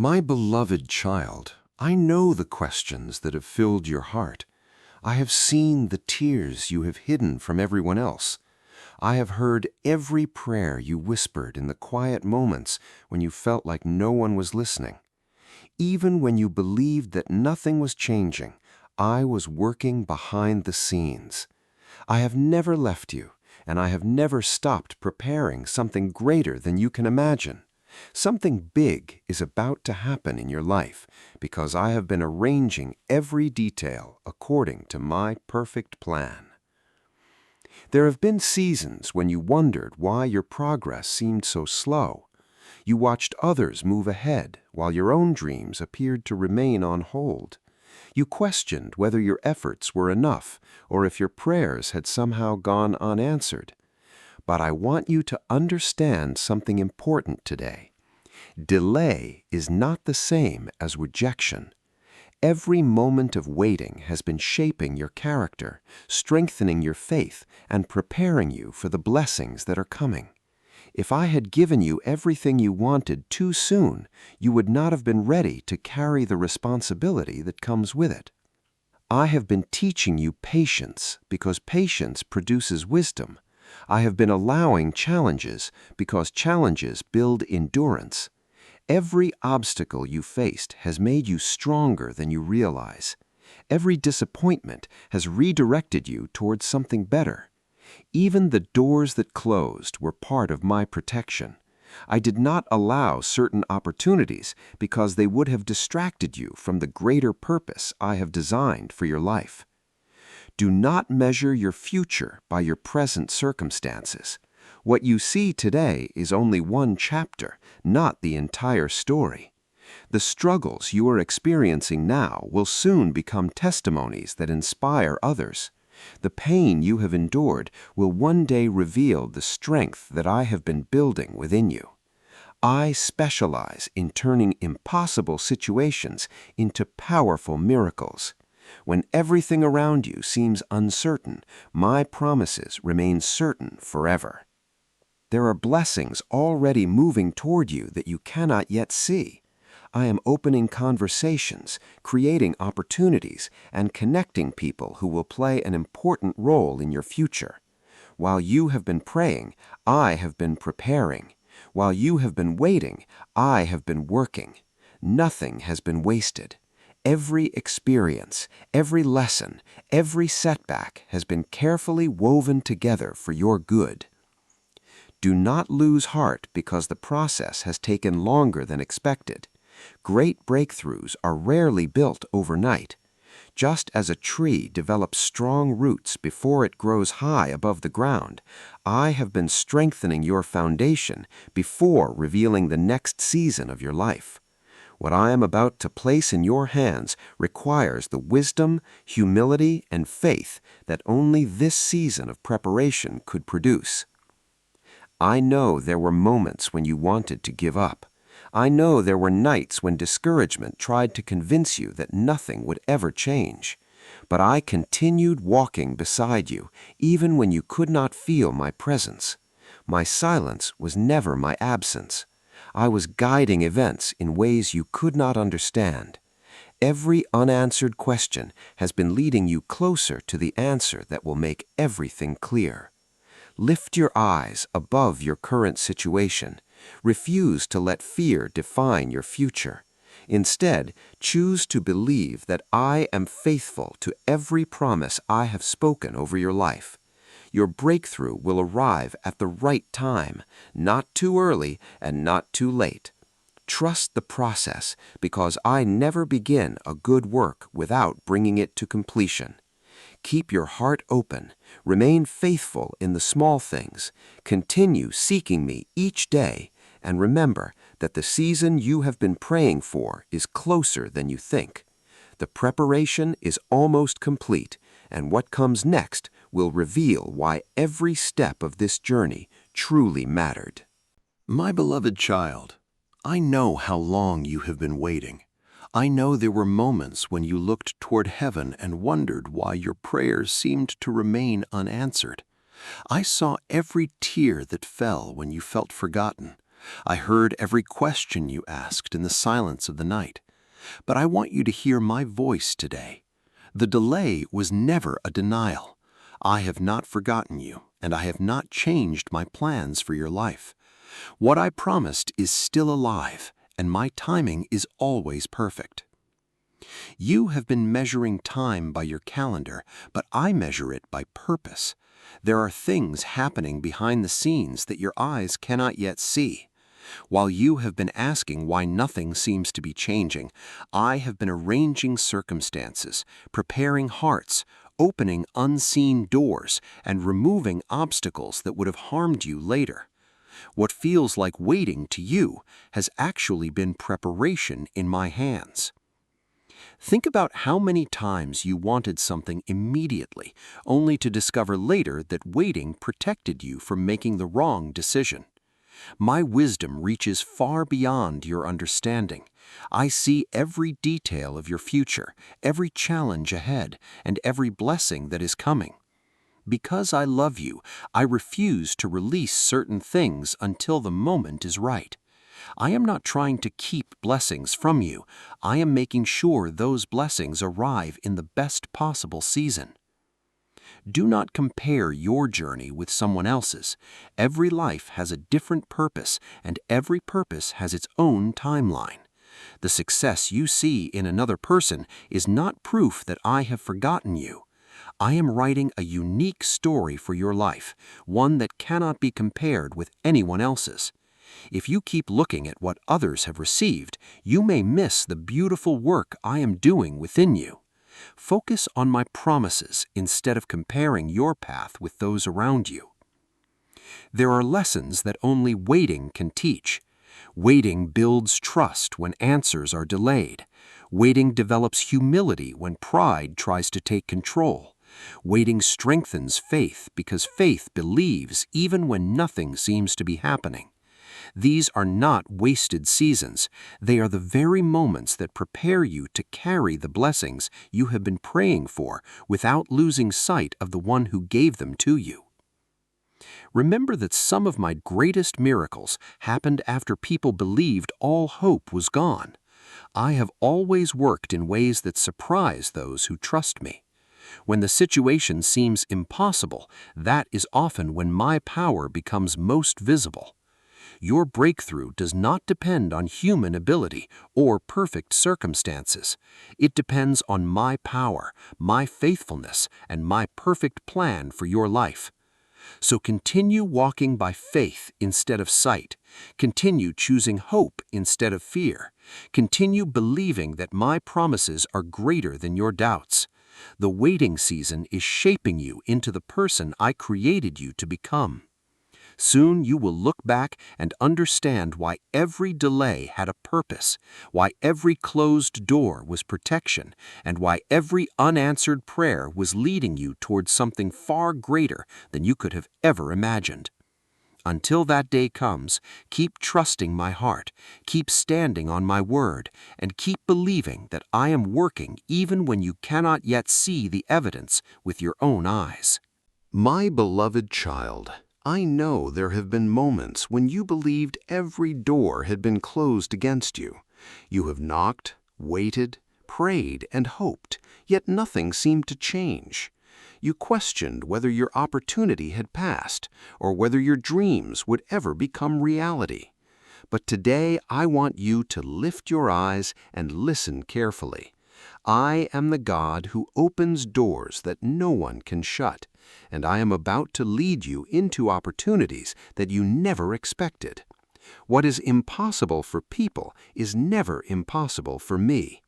My beloved child, I know the questions that have filled your heart. I have seen the tears you have hidden from everyone else. I have heard every prayer you whispered in the quiet moments when you felt like no one was listening. Even when you believed that nothing was changing, I was working behind the scenes. I have never left you, and I have never stopped preparing something greater than you can imagine. Something big is about to happen in your life because I have been arranging every detail according to my perfect plan. There have been seasons when you wondered why your progress seemed so slow. You watched others move ahead while your own dreams appeared to remain on hold. You questioned whether your efforts were enough or if your prayers had somehow gone unanswered. But I want you to understand something important today. Delay is not the same as rejection. Every moment of waiting has been shaping your character, strengthening your faith, and preparing you for the blessings that are coming. If I had given you everything you wanted too soon, you would not have been ready to carry the responsibility that comes with it. I have been teaching you patience because patience produces wisdom. I have been allowing challenges because challenges build endurance. Every obstacle you faced has made you stronger than you realize. Every disappointment has redirected you towards something better. Even the doors that closed were part of my protection. I did not allow certain opportunities because they would have distracted you from the greater purpose I have designed for your life. Do not measure your future by your present circumstances. What you see today is only one chapter, not the entire story. The struggles you are experiencing now will soon become testimonies that inspire others. The pain you have endured will one day reveal the strength that I have been building within you. I specialize in turning impossible situations into powerful miracles. When everything around you seems uncertain, my promises remain certain forever. There are blessings already moving toward you that you cannot yet see. I am opening conversations, creating opportunities, and connecting people who will play an important role in your future. While you have been praying, I have been preparing. While you have been waiting, I have been working. Nothing has been wasted. Every experience, every lesson, every setback has been carefully woven together for your good. Do not lose heart because the process has taken longer than expected. Great breakthroughs are rarely built overnight. Just as a tree develops strong roots before it grows high above the ground, I have been strengthening your foundation before revealing the next season of your life. What I am about to place in your hands requires the wisdom, humility, and faith that only this season of preparation could produce. I know there were moments when you wanted to give up. I know there were nights when discouragement tried to convince you that nothing would ever change. But I continued walking beside you, even when you could not feel my presence. My silence was never my absence. I was guiding events in ways you could not understand. Every unanswered question has been leading you closer to the answer that will make everything clear. Lift your eyes above your current situation. Refuse to let fear define your future. Instead, choose to believe that I am faithful to every promise I have spoken over your life. Your breakthrough will arrive at the right time, not too early and not too late. Trust the process because I never begin a good work without bringing it to completion. Keep your heart open. Remain faithful in the small things. Continue seeking me each day. And remember that the season you have been praying for is closer than you think. The preparation is almost complete, and what comes next will reveal why every step of this journey truly mattered. My beloved child, I know how long you have been waiting. I know there were moments when you looked toward heaven and wondered why your prayers seemed to remain unanswered. I saw every tear that fell when you felt forgotten. I heard every question you asked in the silence of the night. But I want you to hear my voice today. The delay was never a denial. I have not forgotten you, and I have not changed my plans for your life. What I promised is still alive, and my timing is always perfect. You have been measuring time by your calendar, but I measure it by purpose. There are things happening behind the scenes that your eyes cannot yet see. While you have been asking why nothing seems to be changing, I have been arranging circumstances, preparing hearts, opening unseen doors, and removing obstacles that would have harmed you later. What feels like waiting to you has actually been preparation in my hands. Think about how many times you wanted something immediately, only to discover later that waiting protected you from making the wrong decision. My wisdom reaches far beyond your understanding. I see every detail of your future, every challenge ahead, and every blessing that is coming. Because I love you, I refuse to release certain things until the moment is right. I am not trying to keep blessings from you. I am making sure those blessings arrive in the best possible season. Do not compare your journey with someone else's. Every life has a different purpose, and every purpose has its own timeline. The success you see in another person is not proof that I have forgotten you. I am writing a unique story for your life, one that cannot be compared with anyone else's. If you keep looking at what others have received, you may miss the beautiful work I am doing within you. Focus on my promises instead of comparing your path with those around you. There are lessons that only waiting can teach. Waiting builds trust when answers are delayed. Waiting develops humility when pride tries to take control. Waiting strengthens faith because faith believes even when nothing seems to be happening. These are not wasted seasons. They are the very moments that prepare you to carry the blessings you have been praying for without losing sight of the one who gave them to you. Remember that some of my greatest miracles happened after people believed all hope was gone. I have always worked in ways that surprise those who trust me. When the situation seems impossible, that is often when my power becomes most visible. Your breakthrough does not depend on human ability or perfect circumstances. It depends on my power, my faithfulness, and my perfect plan for your life. So continue walking by faith instead of sight. Continue choosing hope instead of fear. Continue believing that my promises are greater than your doubts. The waiting season is shaping you into the person I created you to become. Soon you will look back and understand why every delay had a purpose, why every closed door was protection, and why every unanswered prayer was leading you towards something far greater than you could have ever imagined. Until that day comes, keep trusting my heart, keep standing on my word, and keep believing that I am working even when you cannot yet see the evidence with your own eyes. My beloved child, I know there have been moments when you believed every door had been closed against you. You have knocked, waited, prayed, and hoped, yet nothing seemed to change. You questioned whether your opportunity had passed, or whether your dreams would ever become reality. But today I want you to lift your eyes and listen carefully. I am the God who opens doors that no one can shut, and I am about to lead you into opportunities that you never expected. What is impossible for people is never impossible for me.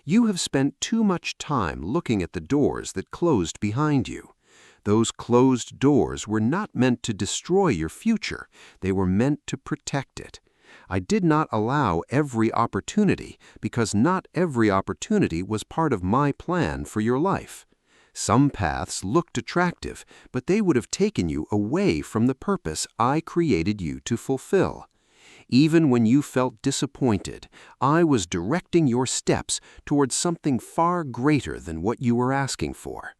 You have spent too much time looking at the doors that closed behind you. Those closed doors were not meant to destroy your future. They were meant to protect it. I did not allow every opportunity because not every opportunity was part of my plan for your life. Some paths looked attractive, but they would have taken you away from the purpose I created you to fulfill. Even when you felt disappointed, I was directing your steps towards something far greater than what you were asking for.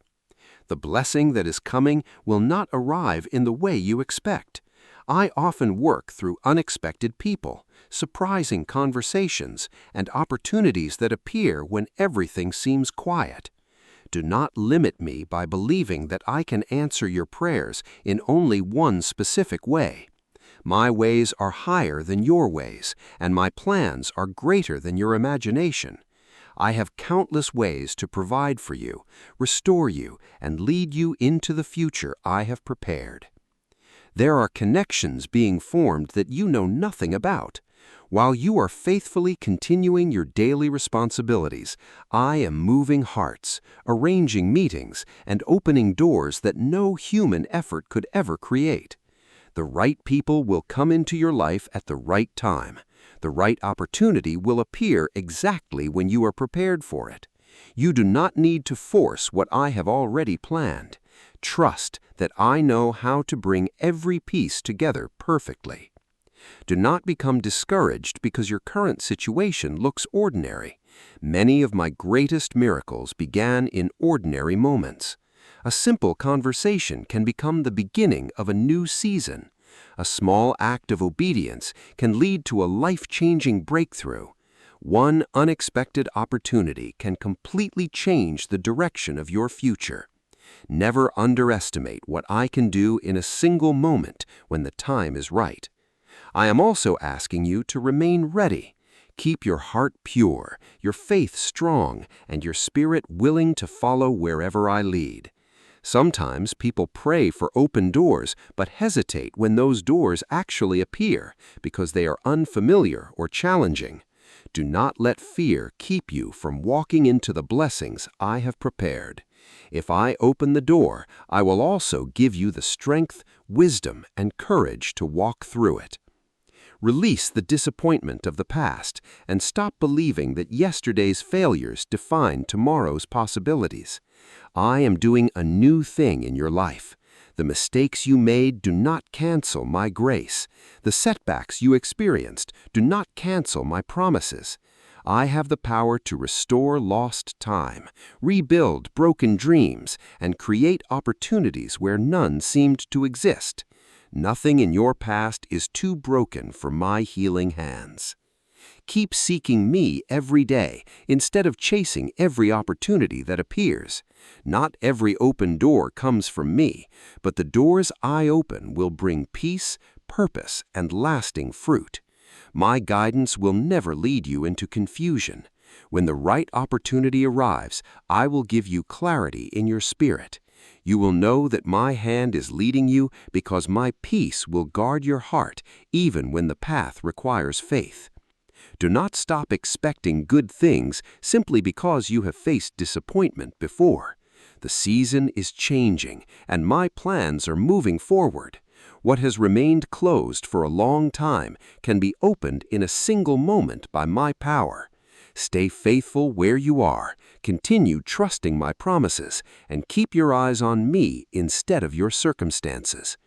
The blessing that is coming will not arrive in the way you expect. I often work through unexpected people, surprising conversations, and opportunities that appear when everything seems quiet. Do not limit me by believing that I can answer your prayers in only one specific way. My ways are higher than your ways, and my plans are greater than your imagination. I have countless ways to provide for you, restore you, and lead you into the future I have prepared. There are connections being formed that you know nothing about. While you are faithfully continuing your daily responsibilities, I am moving hearts, arranging meetings, and opening doors that no human effort could ever create. The right people will come into your life at the right time. The right opportunity will appear exactly when you are prepared for it. You do not need to force what I have already planned. Trust that I know how to bring every piece together perfectly. Do not become discouraged because your current situation looks ordinary. Many of my greatest miracles began in ordinary moments. A simple conversation can become the beginning of a new season. A small act of obedience can lead to a life-changing breakthrough. One unexpected opportunity can completely change the direction of your future. Never underestimate what I can do in a single moment when the time is right. I am also asking you to remain ready. Keep your heart pure, your faith strong, and your spirit willing to follow wherever I lead. Sometimes people pray for open doors but hesitate when those doors actually appear because they are unfamiliar or challenging. Do not let fear keep you from walking into the blessings I have prepared. If I open the door, I will also give you the strength, wisdom, and courage to walk through it. Release the disappointment of the past and stop believing that yesterday's failures define tomorrow's possibilities. I am doing a new thing in your life. The mistakes you made do not cancel my grace. The setbacks you experienced do not cancel my promises. I have the power to restore lost time, rebuild broken dreams, and create opportunities where none seemed to exist. Nothing in your past is too broken for my healing hands. Keep seeking me every day instead of chasing every opportunity that appears. Not every open door comes from me, but the doors I open will bring peace, purpose, and lasting fruit. My guidance will never lead you into confusion. When the right opportunity arrives, I will give you clarity in your spirit. You will know that my hand is leading you because my peace will guard your heart even when the path requires faith. Do not stop expecting good things simply because you have faced disappointment before. The season is changing, and my plans are moving forward. What has remained closed for a long time can be opened in a single moment by my power. Stay faithful where you are, continue trusting my promises, and keep your eyes on me instead of your circumstances.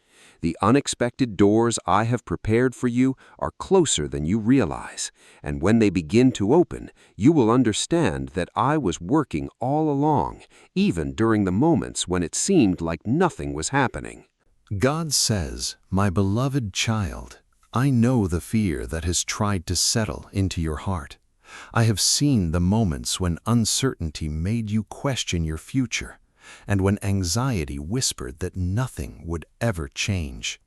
The unexpected doors I have prepared for you are closer than you realize, and when they begin to open, you will understand that I was working all along, even during the moments when it seemed like nothing was happening. God says, "My beloved child, I know the fear that has tried to settle into your heart. I have seen the moments when uncertainty made you question your future, and when anxiety whispered that nothing would ever change.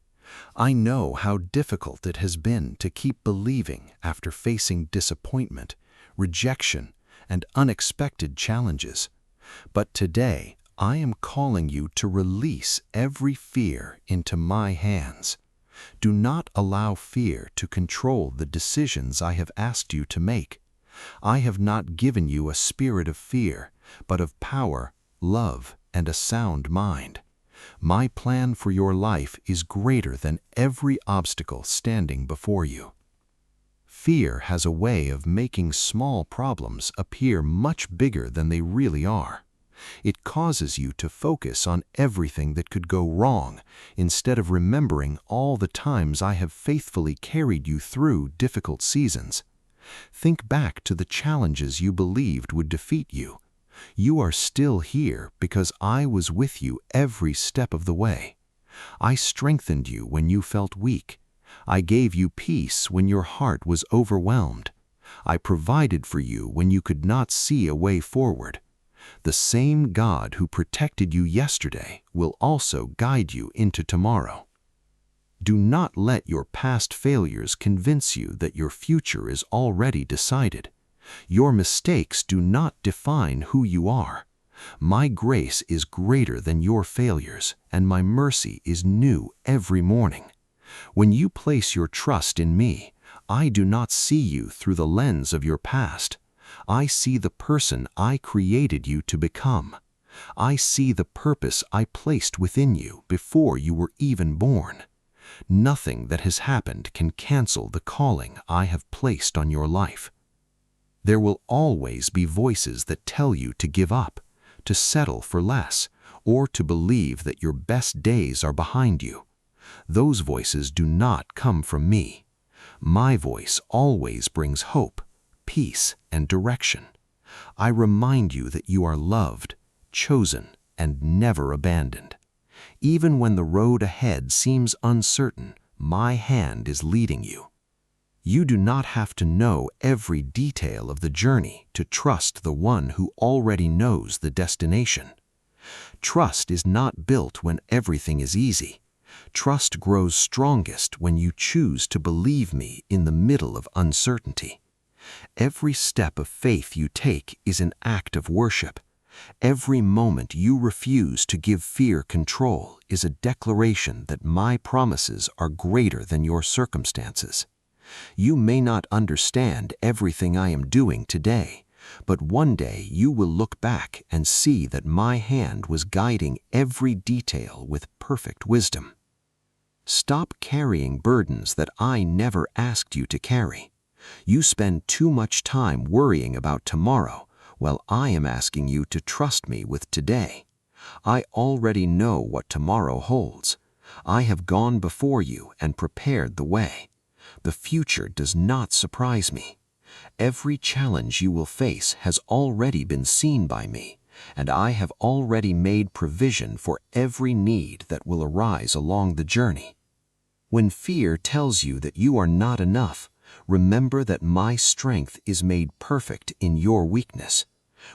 I know how difficult it has been to keep believing after facing disappointment, rejection, and unexpected challenges. But today, I am calling you to release every fear into my hands. Do not allow fear to control the decisions I have asked you to make. I have not given you a spirit of fear, but of power, love, and a sound mind. My plan for your life is greater than every obstacle standing before you." Fear has a way of making small problems appear much bigger than they really are. It causes you to focus on everything that could go wrong instead of remembering all the times I have faithfully carried you through difficult seasons. Think back to the challenges you believed would defeat you. You are still here because I was with you every step of the way. I strengthened you when you felt weak. I gave you peace when your heart was overwhelmed. I provided for you when you could not see a way forward. The same God who protected you yesterday will also guide you into tomorrow. Do not let your past failures convince you that your future is already decided. Your mistakes do not define who you are. My grace is greater than your failures, and my mercy is new every morning. When you place your trust in me, I do not see you through the lens of your past. I see the person I created you to become. I see the purpose I placed within you before you were even born. Nothing that has happened can cancel the calling I have placed on your life. There will always be voices that tell you to give up, to settle for less, or to believe that your best days are behind you. Those voices do not come from me. My voice always brings hope, peace, and direction. I remind you that you are loved, chosen, and never abandoned. Even when the road ahead seems uncertain, my hand is leading you. You do not have to know every detail of the journey to trust the one who already knows the destination. Trust is not built when everything is easy. Trust grows strongest when you choose to believe me in the middle of uncertainty. Every step of faith you take is an act of worship. Every moment you refuse to give fear control is a declaration that my promises are greater than your circumstances. You may not understand everything I am doing today, but one day you will look back and see that my hand was guiding every detail with perfect wisdom. Stop carrying burdens that I never asked you to carry. You spend too much time worrying about tomorrow, while I am asking you to trust me with today. I already know what tomorrow holds. I have gone before you and prepared the way. The future does not surprise me. Every challenge you will face has already been seen by me, and I have already made provision for every need that will arise along the journey. When fear tells you that you are not enough, remember that my strength is made perfect in your weakness.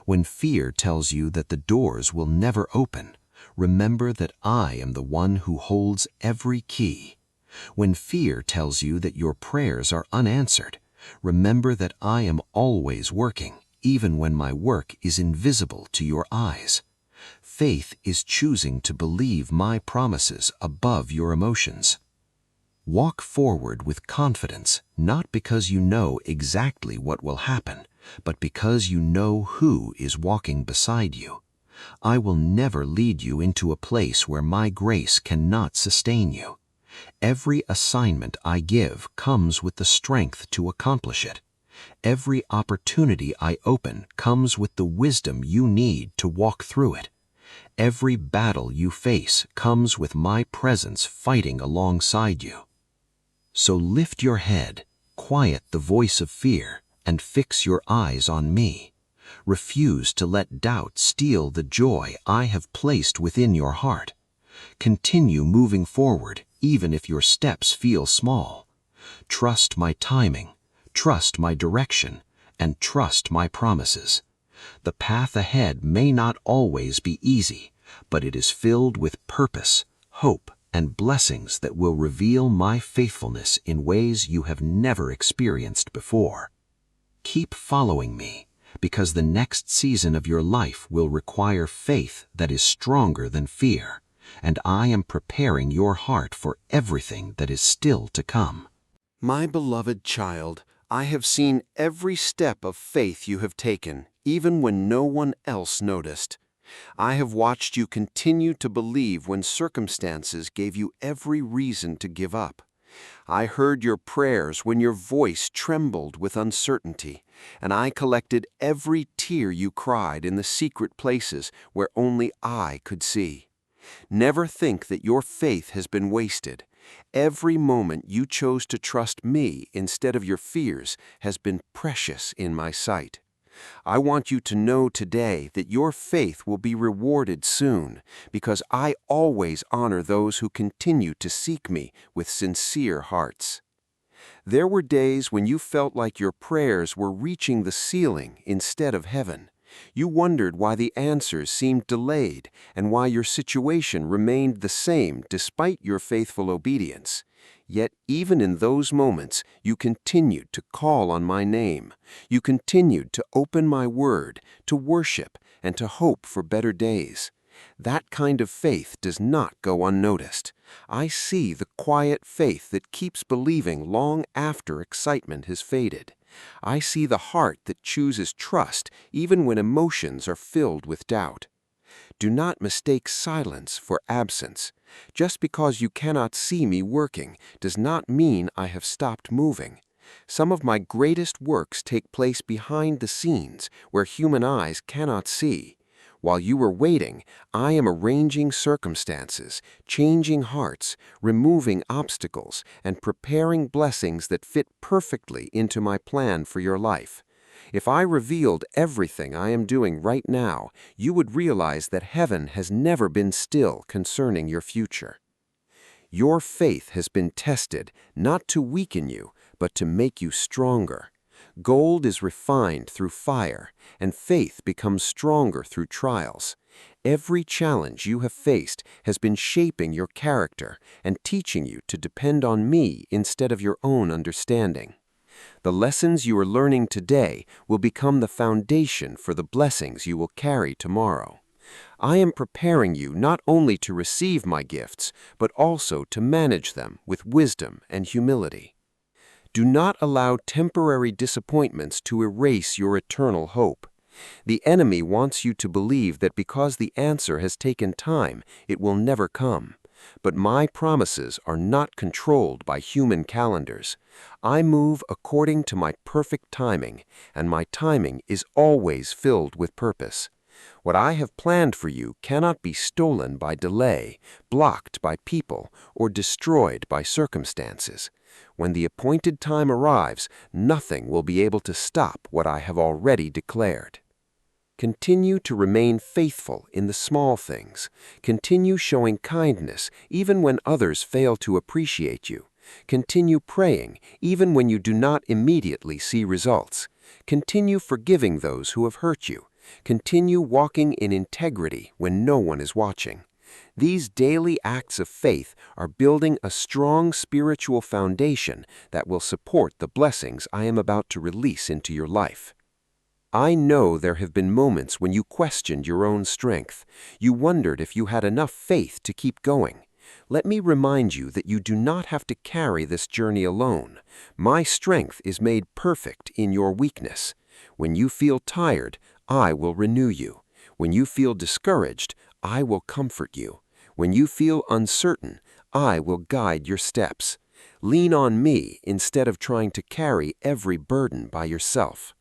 When fear tells you that the doors will never open, remember that I am the one who holds every key. When fear tells you that your prayers are unanswered, remember that I am always working, even when my work is invisible to your eyes. Faith is choosing to believe my promises above your emotions. Walk forward with confidence, not because you know exactly what will happen, but because you know who is walking beside you. I will never lead you into a place where my grace cannot sustain you. Every assignment I give comes with the strength to accomplish it. Every opportunity I open comes with the wisdom you need to walk through it. Every battle you face comes with my presence fighting alongside you. So lift your head, quiet the voice of fear, and fix your eyes on me. Refuse to let doubt steal the joy I have placed within your heart. Continue moving forward, even if your steps feel small. Trust my timing, trust my direction, and trust my promises. The path ahead may not always be easy, but it is filled with purpose, hope, and blessings that will reveal my faithfulness in ways you have never experienced before. Keep following me, because the next season of your life will require faith that is stronger than fear, and I am preparing your heart for everything that is still to come. My beloved child, I have seen every step of faith you have taken, even when no one else noticed. I have watched you continue to believe when circumstances gave you every reason to give up. I heard your prayers when your voice trembled with uncertainty, and I collected every tear you cried in the secret places where only I could see. Never think that your faith has been wasted. Every moment you chose to trust me instead of your fears has been precious in my sight. I want you to know today that your faith will be rewarded soon, because I always honor those who continue to seek me with sincere hearts. There were days when you felt like your prayers were reaching the ceiling instead of heaven. You wondered why the answers seemed delayed and why your situation remained the same despite your faithful obedience. Yet even in those moments, you continued to call on my name. You continued to open my word, to worship, and to hope for better days. That kind of faith does not go unnoticed. I see the quiet faith that keeps believing long after excitement has faded. I see the heart that chooses trust even when emotions are filled with doubt. Do not mistake silence for absence. Just because you cannot see me working does not mean I have stopped moving. Some of my greatest works take place behind the scenes where human eyes cannot see. While you are waiting, I am arranging circumstances, changing hearts, removing obstacles, and preparing blessings that fit perfectly into my plan for your life. If I revealed everything I am doing right now, you would realize that heaven has never been still concerning your future. Your faith has been tested, not to weaken you, but to make you stronger. Gold is refined through fire, and faith becomes stronger through trials. Every challenge you have faced has been shaping your character and teaching you to depend on me instead of your own understanding. The lessons you are learning today will become the foundation for the blessings you will carry tomorrow. I am preparing you not only to receive my gifts, but also to manage them with wisdom and humility. Do not allow temporary disappointments to erase your eternal hope. The enemy wants you to believe that because the answer has taken time, it will never come. But my promises are not controlled by human calendars. I move according to my perfect timing, and my timing is always filled with purpose. What I have planned for you cannot be stolen by delay, blocked by people, or destroyed by circumstances. When the appointed time arrives, nothing will be able to stop what I have already declared. Continue to remain faithful in the small things. Continue showing kindness even when others fail to appreciate you. Continue praying even when you do not immediately see results. Continue forgiving those who have hurt you. Continue walking in integrity when no one is watching. These daily acts of faith are building a strong spiritual foundation that will support the blessings I am about to release into your life. I know there have been moments when you questioned your own strength. You wondered if you had enough faith to keep going. Let me remind you that you do not have to carry this journey alone. My strength is made perfect in your weakness. When you feel tired, I will renew you. When you feel discouraged, I will comfort you. When you feel uncertain, I will guide your steps. Lean on me instead of trying to carry every burden by yourself.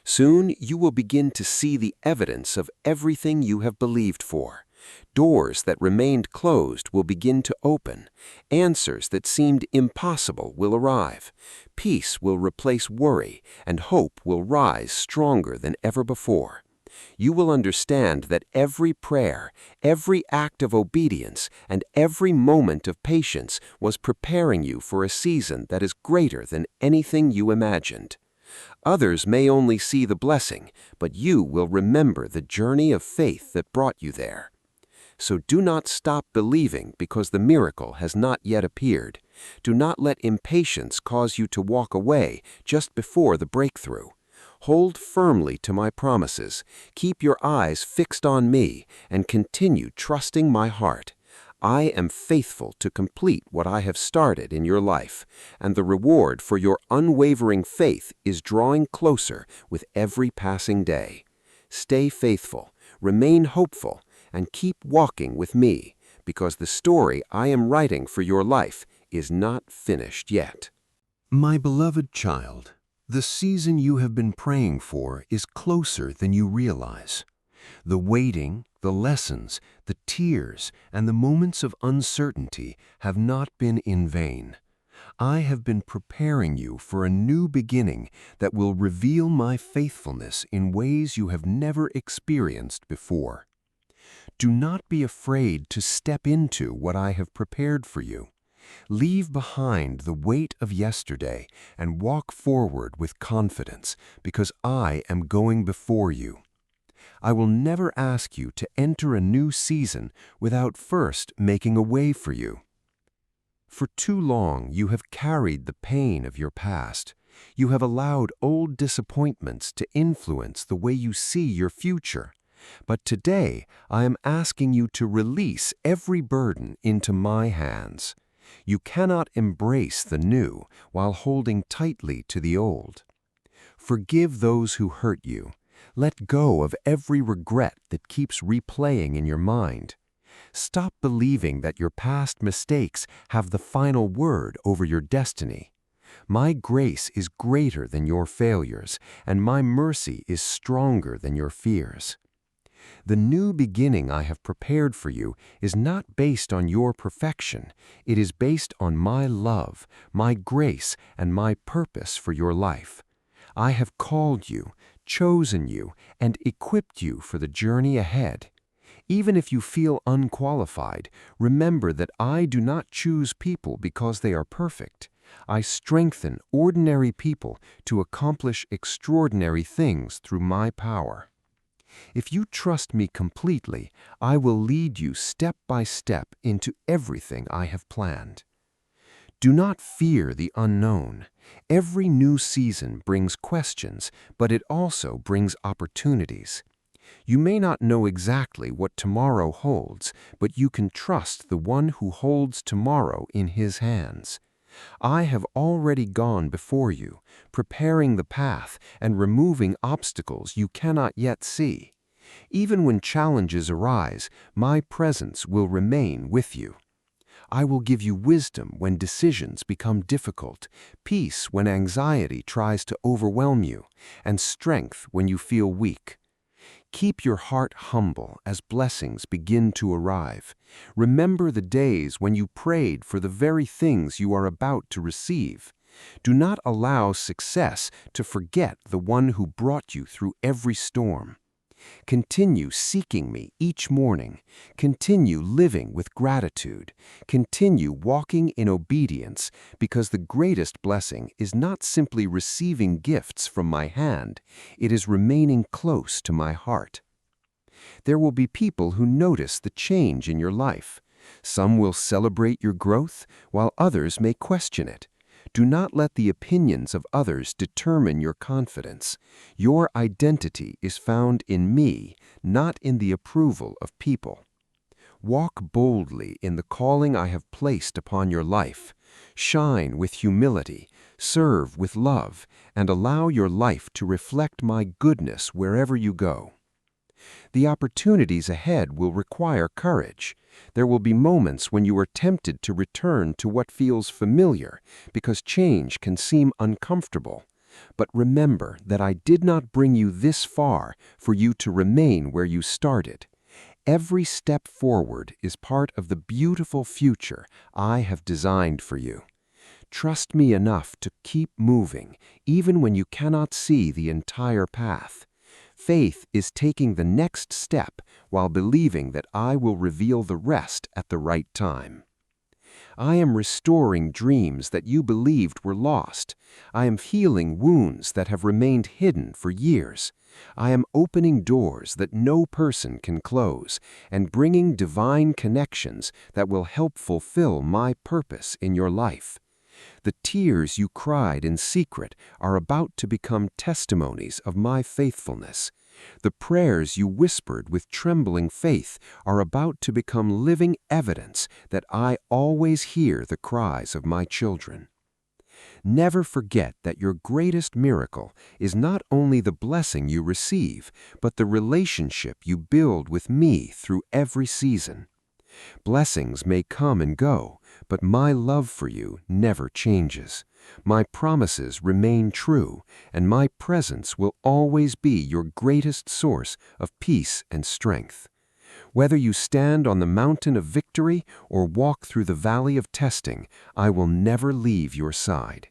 Soon you will begin to see the evidence of everything you have believed for. Doors that remained closed will begin to open. Answers that seemed impossible will arrive. Peace will replace worry, and hope will rise stronger than ever before. You will understand that every prayer, every act of obedience, and every moment of patience was preparing you for a season that is greater than anything you imagined. Others may only see the blessing, but you will remember the journey of faith that brought you there. So do not stop believing because the miracle has not yet appeared. Do not let impatience cause you to walk away just before the breakthrough. Hold firmly to my promises, keep your eyes fixed on me, and continue trusting my heart. I am faithful to complete what I have started in your life, and the reward for your unwavering faith is drawing closer with every passing day. Stay faithful, remain hopeful, and keep walking with me, because the story I am writing for your life is not finished yet. My beloved child, the season you have been praying for is closer than you realize. The waiting, the lessons, the tears, and the moments of uncertainty have not been in vain. I have been preparing you for a new beginning that will reveal my faithfulness in ways you have never experienced before. Do not be afraid to step into what I have prepared for you. Leave behind the weight of yesterday and walk forward with confidence, because I am going before you. I will never ask you to enter a new season without first making a way for you. For too long you have carried the pain of your past. You have allowed old disappointments to influence the way you see your future. But today I am asking you to release every burden into my hands. You cannot embrace the new while holding tightly to the old. Forgive those who hurt you. Let go of every regret that keeps replaying in your mind. Stop believing that your past mistakes have the final word over your destiny. My grace is greater than your failures, and my mercy is stronger than your fears. The new beginning I have prepared for you is not based on your perfection. It is based on my love, my grace, and my purpose for your life. I have called you, chosen you, and equipped you for the journey ahead. Even if you feel unqualified, remember that I do not choose people because they are perfect. I strengthen ordinary people to accomplish extraordinary things through my power. If you trust me completely, I will lead you step by step into everything I have planned. Do not fear the unknown. Every new season brings questions, but it also brings opportunities. You may not know exactly what tomorrow holds, but you can trust the one who holds tomorrow in his hands. I have already gone before you, preparing the path and removing obstacles you cannot yet see. Even when challenges arise, my presence will remain with you. I will give you wisdom when decisions become difficult, peace when anxiety tries to overwhelm you, and strength when you feel weak. Keep your heart humble as blessings begin to arrive. Remember the days when you prayed for the very things you are about to receive. Do not allow success to forget the one who brought you through every storm. Continue seeking me each morning. Continue living with gratitude. Continue walking in obedience, because the greatest blessing is not simply receiving gifts from my hand, it is remaining close to my heart. There will be people who notice the change in your life. Some will celebrate your growth, while others may question it. Do not let the opinions of others determine your confidence. Your identity is found in me, not in the approval of people. Walk boldly in the calling I have placed upon your life. Shine with humility, serve with love, and allow your life to reflect my goodness wherever you go. The opportunities ahead will require courage. There will be moments when you are tempted to return to what feels familiar, because change can seem uncomfortable. But remember that I did not bring you this far for you to remain where you started. Every step forward is part of the beautiful future I have designed for you. Trust me enough to keep moving, even when you cannot see the entire path. Faith is taking the next step while believing that I will reveal the rest at the right time. I am restoring dreams that you believed were lost. I am healing wounds that have remained hidden for years. I am opening doors that no person can close and bringing divine connections that will help fulfill my purpose in your life. The tears you cried in secret are about to become testimonies of my faithfulness. The prayers you whispered with trembling faith are about to become living evidence that I always hear the cries of my children. Never forget that your greatest miracle is not only the blessing you receive, but the relationship you build with me through every season. Blessings may come and go, but my love for you never changes. My promises remain true, and my presence will always be your greatest source of peace and strength. Whether you stand on the mountain of victory or walk through the valley of testing, I will never leave your side.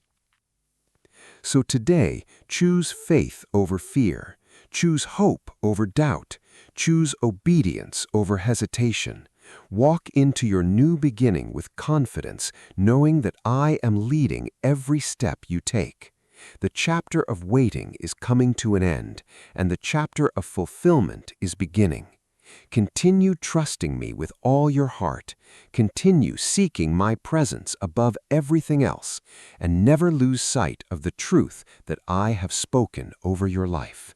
So today, choose faith over fear. Choose hope over doubt. Choose obedience over hesitation. Walk into your new beginning with confidence, knowing that I am leading every step you take. The chapter of waiting is coming to an end, and the chapter of fulfillment is beginning. Continue trusting me with all your heart. Continue seeking my presence above everything else, and never lose sight of the truth that I have spoken over your life.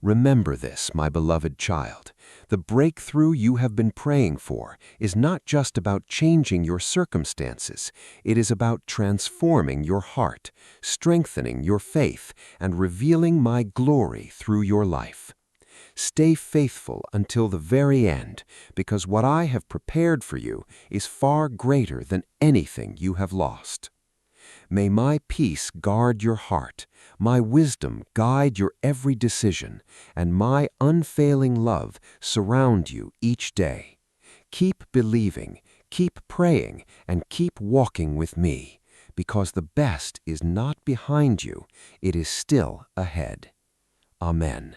Remember this, my beloved child. The breakthrough you have been praying for is not just about changing your circumstances. It is about transforming your heart, strengthening your faith, and revealing my glory through your life. Stay faithful until the very end, because what I have prepared for you is far greater than anything you have lost. May my peace guard your heart, my wisdom guide your every decision, and my unfailing love surround you each day. Keep believing, keep praying, and keep walking with me, because the best is not behind you, it is still ahead. Amen.